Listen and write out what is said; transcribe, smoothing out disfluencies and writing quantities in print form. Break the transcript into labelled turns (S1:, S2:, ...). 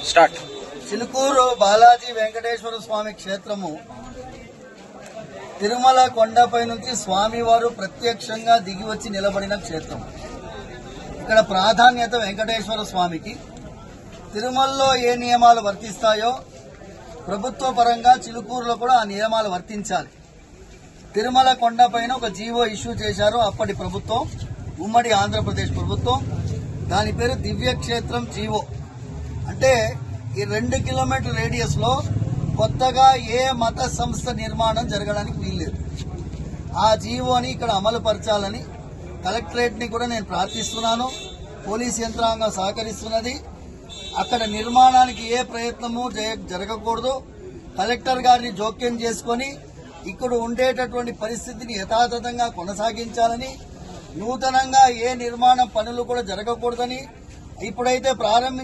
S1: Start.
S2: Chilukuru Balaji Venkateswara స్వామి క్షేత్రము తిరుమల కొండపై నుంచి స్వామివారు ప్రత్యక్షంగా దిగి వచ్చి నిలబడిన క్షేత్రం. ఇక్కడ ప్రాధాన్యత వెంకటేశ్వర స్వామికి. తిరుమలలో ఏ నియమాలు వర్తిస్తాయో ప్రభుత్వ పరంగా చిలుకూరులో కూడా ఆ నియమాలు వర్తించాలి. తిరుమల కొండపైన ఒక జీవో ఇష్యూ చేశారు అప్పటి ప్రభుత్వం, ఉమ్మడి ఆంధ్రప్రదేశ్ ప్రభుత్వం. దాని పేరు దివ్యక్షేత్రం జీవో. అంటే ఈ 2 కిలోమీటర్ రేడియస్ లో కొత్తగా ఏ మత సంస్థ నిర్మాణం జరగడానికి వీల్లేదు. ఆ జీవోని ఇక్కడ అమలు పరచాలని కలెక్టరేట్ ని కూడా నేను ప్రార్థిస్తున్నాను. పోలీస్ యంత్రాంగం సహకరిస్తున్నది. అక్కడ నిర్మాణానికి ఏ ప్రయత్నము జరగకూడదు. కలెక్టర్ గారిని జోక్యం చేసుకుని ఇక్కడ ఉండేటటువంటి పరిస్థితిని యథాతథంగా కొనసాగించాలని, నూతనంగా ఏ నిర్మాణ పనులు కూడా జరగకూడదని ఇప్పుడైతే